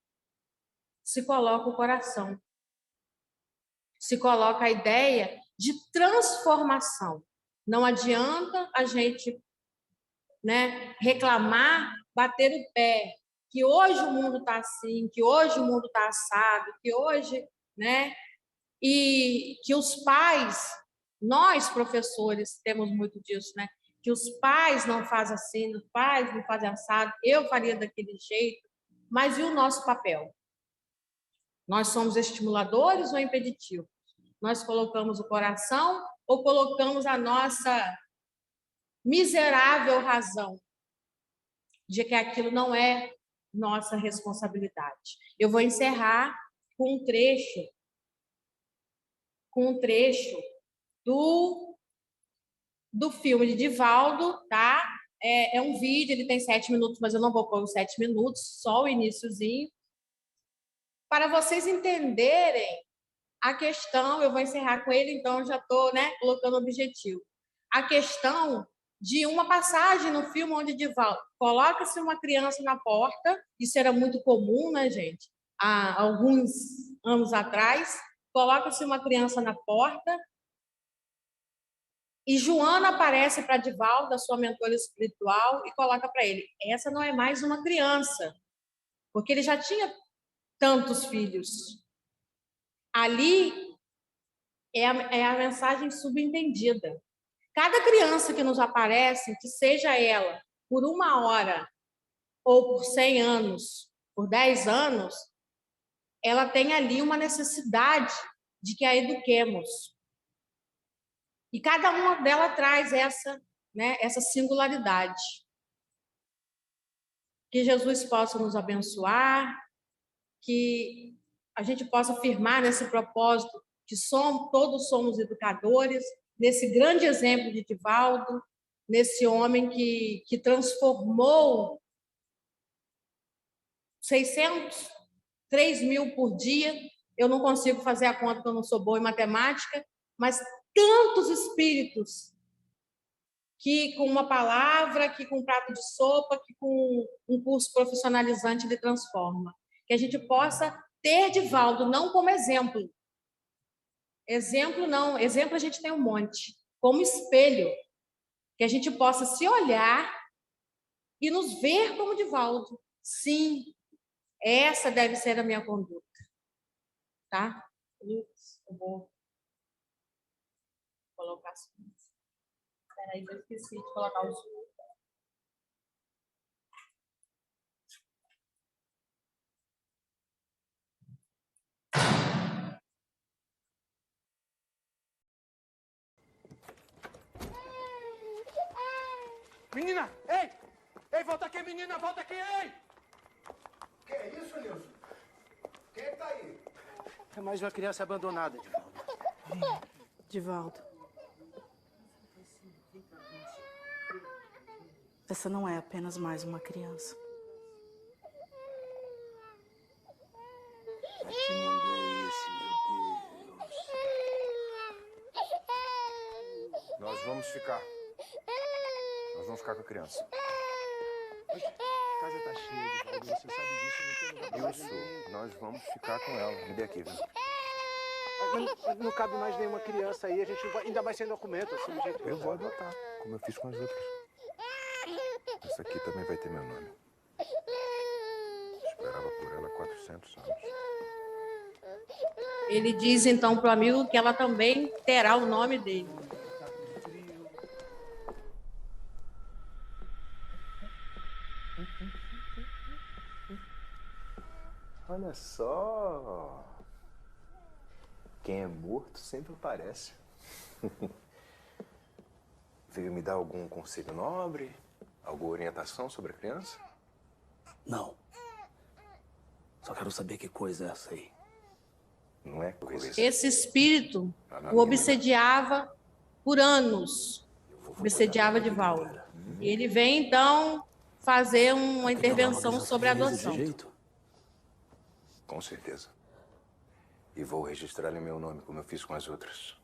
se coloca o coração, se coloca a ideia de transformação. Não adianta a gente, né, reclamar, bater o pé, que hoje o mundo está assim, que hoje o mundo está assado, que hoje, né, e que os pais, nós professores temos muito disso, né, que os pais não fazem assim, os pais não fazem assado, eu faria daquele jeito, mas e o nosso papel? Nós somos estimuladores ou impeditivos? Nós colocamos o coração ou colocamos a nossa miserável razão de que aquilo não é nossa responsabilidade? Eu vou encerrar com um trecho do filme de Divaldo, tá? É um vídeo, ele tem 7 minutos, mas eu não vou pôr os 7 minutos, só o iniciozinho. Para vocês entenderem a questão, eu vou encerrar com ele, então já estou, né, colocando o objetivo. A questão de uma passagem no filme onde Divaldo coloca-se uma criança na porta, isso era muito comum, né, gente? Há alguns anos atrás, coloca-se uma criança na porta e Joana aparece para Divaldo, a sua mentora espiritual, e coloca para ele: essa não é mais uma criança, porque ele já tinha tantos filhos. Ali é a mensagem subentendida. Cada criança que nos aparece, que seja ela por 1 hora, ou por 100 anos, por 10 anos, ela tem ali uma necessidade de que a eduquemos. E cada uma dela traz essa, né, essa singularidade. Que Jesus possa nos abençoar, que a gente possa afirmar nesse propósito que todos somos educadores, nesse grande exemplo de Divaldo, nesse homem que transformou 600, 3.000 por dia. Eu não consigo fazer a conta, porque eu não sou boa em matemática, mas tantos espíritos que com uma palavra, que com um prato de sopa, que com um curso profissionalizante ele transforma. Que a gente possa ter Divaldo não como exemplo. Exemplo não, exemplo a gente tem um monte. Como espelho. Que a gente possa se olhar e nos ver como Divaldo. Sim, essa deve ser a minha conduta. Tá? Isso, eu vou colocar as coisas. Espera aí, eu esqueci de colocar os... Menina, ei! Ei, volta aqui, menina, volta aqui, ei! Que é isso, Nilson? Quem tá aí? É mais uma criança abandonada, Divaldo. Divaldo. Essa não é apenas mais uma criança. Que mundo é esse, meu Deus? Nós vamos ficar. Nós vamos ficar com a criança. A casa tá cheia, Divaldo. Você sabe disso, não tem lugar pra mais ninguém. Isso, nós vamos ficar com ela. Me dê aqui, viu? Mas não cabe mais nenhuma criança aí. A gente ainda vai sem documento, assim, do jeito que Eu vou adotar, como eu fiz com as outras. Essa aqui também vai ter meu nome. Esperava por ela 400 anos. Ele diz então para o amigo que ela também terá o nome dele. Olha só. Quem é morto sempre aparece. Veio me dar algum conselho nobre? Alguma orientação sobre a criança? Não. Só quero saber que coisa é essa aí. Não é coisa. Esse espírito o obsediava por anos. Obsediava Divaldo. E ele vem, então, fazer uma intervenção sobre a adoção. Com certeza. E vou registrar em meu nome, como eu fiz com as outras.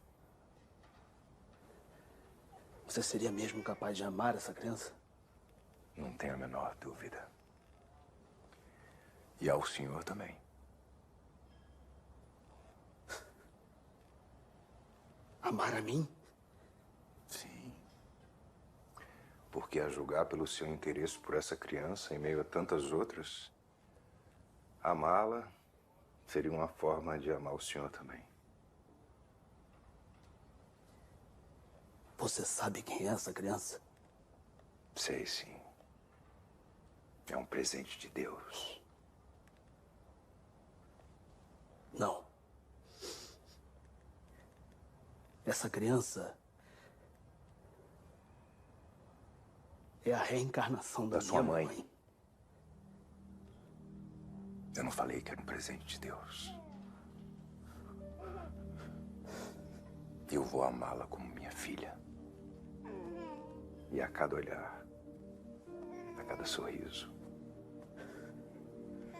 Você seria mesmo capaz de amar essa criança? Não tenho a menor dúvida. E ao senhor também. Amar a mim? Sim. Porque a julgar pelo seu interesse por essa criança, em meio a tantas outras, amá-la seria uma forma de amar o senhor também. Você sabe quem é essa criança? Sei, sim. É um presente de Deus. Não. Essa criança é a reencarnação da sua minha mãe. mãe. Eu não falei que era um presente de Deus. Eu vou amá-la como minha filha. E a cada olhar, a cada sorriso,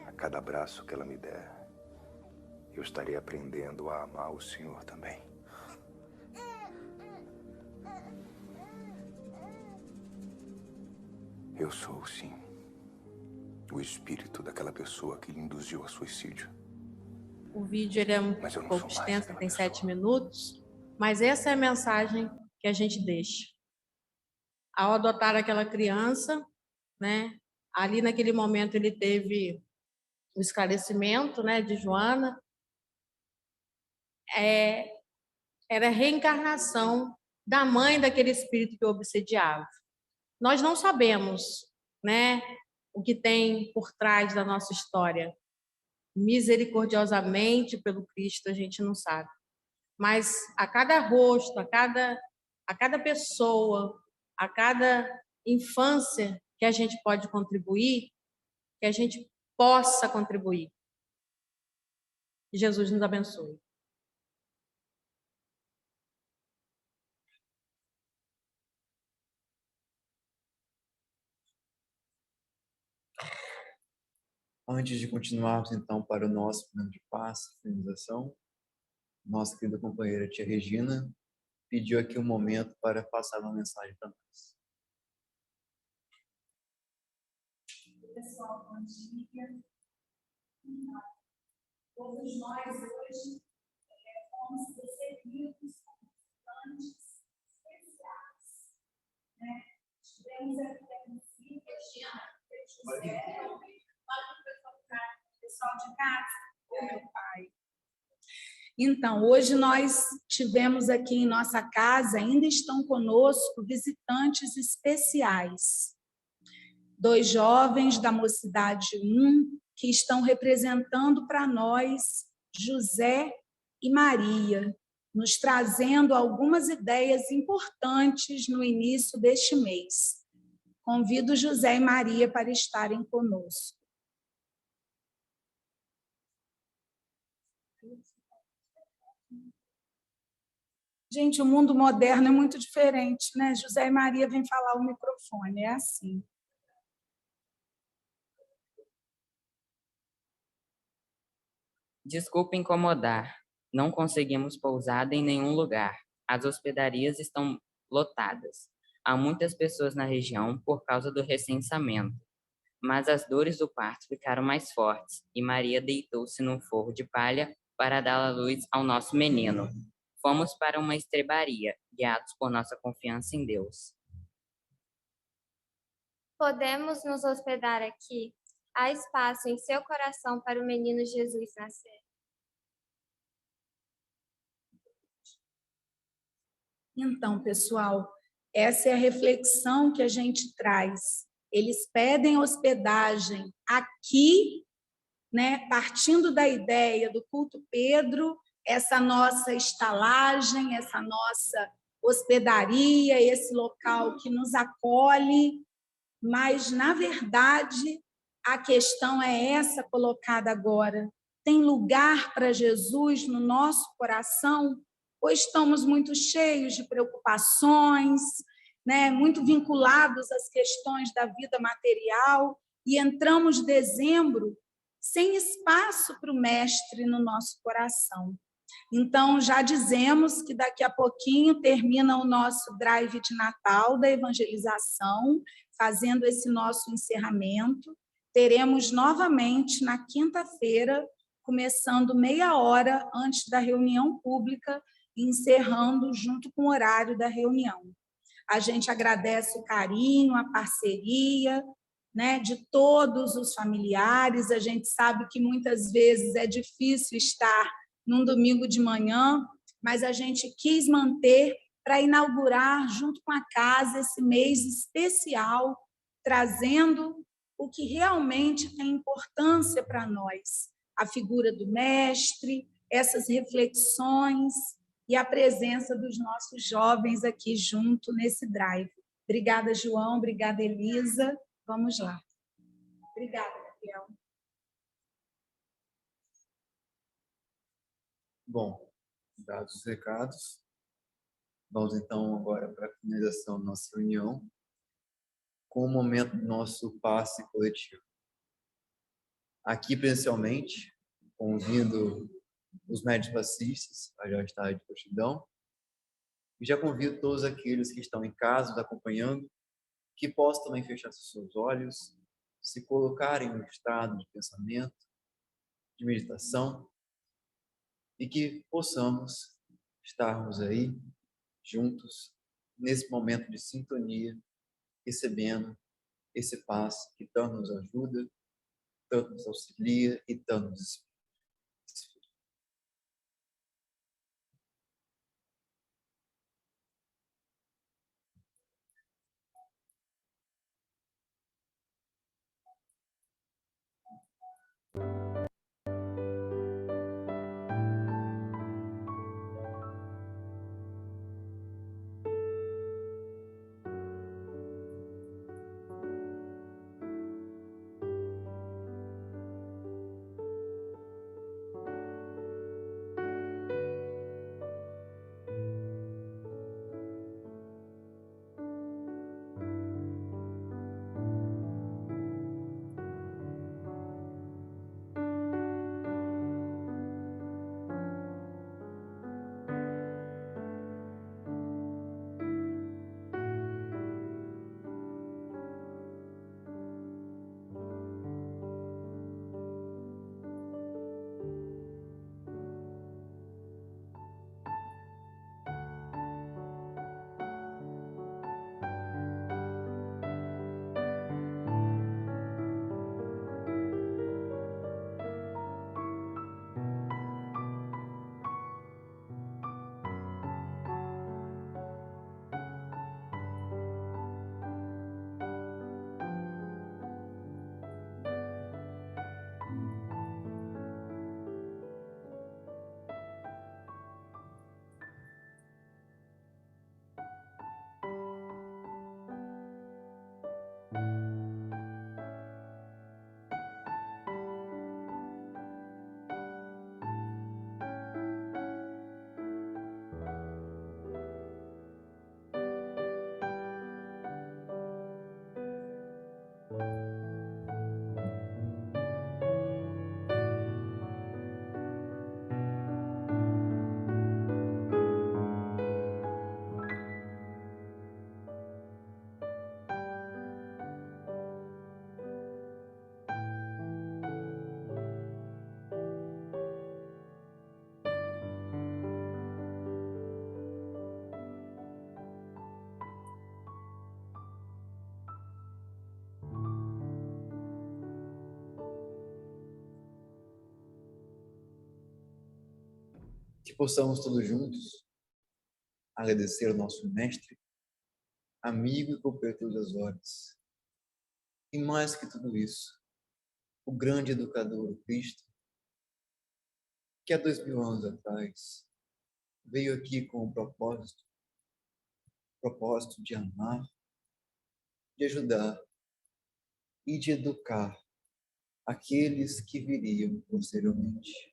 a cada abraço que ela me der, eu estarei aprendendo a amar o Senhor também. Eu sou, sim, o espírito daquela pessoa que lhe induziu ao suicídio. O vídeo ele é um Mas eu não pouco sou mais extenso, aquela tem 7 pessoa. minutos, mas essa é a mensagem que a gente deixa. Ao adotar aquela criança, né, ali naquele momento ele teve o esclarecimento, né, de Joana, era a reencarnação da mãe daquele espírito que o obsediava. Nós não sabemos, né, o que tem por trás da nossa história. Misericordiosamente, pelo Cristo, a gente não sabe. Mas a cada rosto, a cada pessoa, a cada infância que a gente pode contribuir, que a gente possa contribuir. Que Jesus nos abençoe. Antes de continuarmos, então, para o nosso plano de paz, finalização, nossa querida companheira tia Regina pediu aqui um momento para passar uma mensagem para nós. Pessoal, bom dia. Todos nós hoje fomos recebidos como estudantes especiais. Né? Tivemos aqui a princípio, pessoal de casa, meu pai. Então, hoje nós tivemos aqui em nossa casa, ainda estão conosco visitantes especiais. 2 jovens da Mocidade 1, que estão representando para nós José e Maria, nos trazendo algumas ideias importantes no início deste mês. Convido José e Maria para estarem conosco. Gente, o mundo moderno é muito diferente, né? José e Maria vêm falar o microfone, é assim. Desculpe incomodar. Não conseguimos pousada em nenhum lugar. As hospedarias estão lotadas. Há muitas pessoas na região por causa do recenseamento. Mas as dores do parto ficaram mais fortes e Maria deitou-se num forro de palha para dar a luz ao nosso menino. Fomos para uma estrebaria, guiados por nossa confiança em Deus. Podemos nos hospedar aqui? Há espaço em seu coração para o menino Jesus nascer. Então, pessoal, essa é a reflexão que a gente traz. Eles pedem hospedagem aqui, né, partindo da ideia do culto Pedro, essa nossa estalagem, essa nossa hospedaria, esse local que nos acolhe, mas, na verdade, a questão é essa colocada agora. Tem lugar para Jesus no nosso coração? Ou estamos muito cheios de preocupações, né, muito vinculados às questões da vida material, e entramos em dezembro sem espaço para o Mestre no nosso coração? Então, já dizemos que daqui a pouquinho termina o nosso drive de Natal da evangelização, fazendo esse nosso encerramento. Teremos novamente na quinta-feira, começando meia hora antes da reunião pública, encerrando junto com o horário da reunião. A gente agradece o carinho, a parceria, né, de todos os familiares. A gente sabe que muitas vezes é difícil estar num domingo de manhã, mas a gente quis manter para inaugurar, junto com a casa, esse mês especial, trazendo o que realmente tem importância para nós, a figura do mestre, essas reflexões e a presença dos nossos jovens aqui junto nesse drive. Obrigada, João, obrigada, Elisa. Vamos lá. Obrigada, Gabriel. Bom, dados os recados, vamos então agora para a finalização da nossa reunião, com o momento do nosso passe coletivo. Aqui, presencialmente, convido os médios passistas a já estar de prontidão, e já convido todos aqueles que estão em casa nos acompanhando que possa também fechar seus olhos, se colocar em um estado de pensamento, de meditação, e que possamos estarmos aí juntos nesse momento de sintonia, recebendo esse passe que tanto nos ajuda, tanto nos auxilia e tanto nos inspira. Que possamos todos juntos agradecer ao nosso mestre, amigo e companheiro todas as horas. E mais que tudo isso, o grande educador, o Cristo, que há 2000 anos atrás veio aqui com o propósito de amar, de ajudar e de educar aqueles que viriam posteriormente.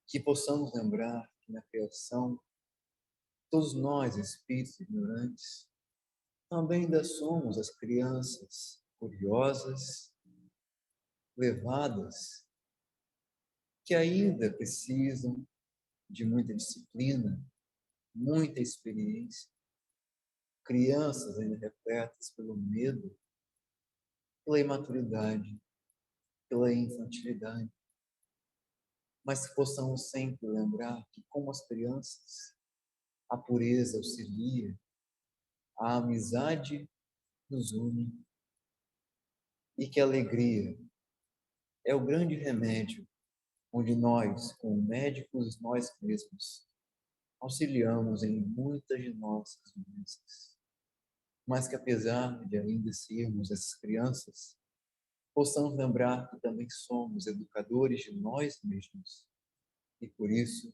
Que possamos lembrar que na criação, todos nós, espíritos ignorantes, também ainda somos as crianças curiosas, levadas, que ainda precisam de muita disciplina, muita experiência. Crianças ainda repletas pelo medo, pela imaturidade, pela infantilidade. Mas que possamos sempre lembrar que, como as crianças, a pureza auxilia, a amizade nos une e que a alegria é o grande remédio onde nós, como médicos, nós mesmos, auxiliamos em muitas de nossas doenças. Mas que apesar de ainda sermos essas crianças, possamos lembrar que também somos educadores de nós mesmos. E por isso,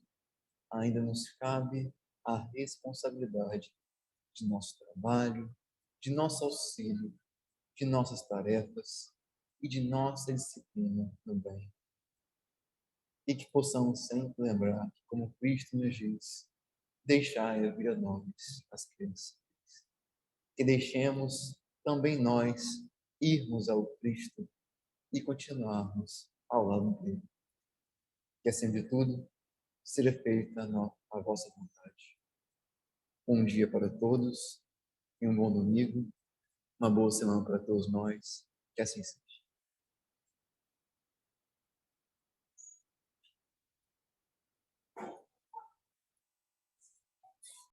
ainda nos cabe a responsabilidade de nosso trabalho, de nosso auxílio, de nossas tarefas e de nossa disciplina também. E que possamos sempre lembrar que, como Cristo nos diz, deixai vir a nós as crianças. Que deixemos também nós irmos ao Cristo e continuarmos ao lado dele. Que, acima de tudo, seja feita a vossa vontade. Um dia para todos Tenha um bom domingo, uma boa semana para todos nós. Que assim seja.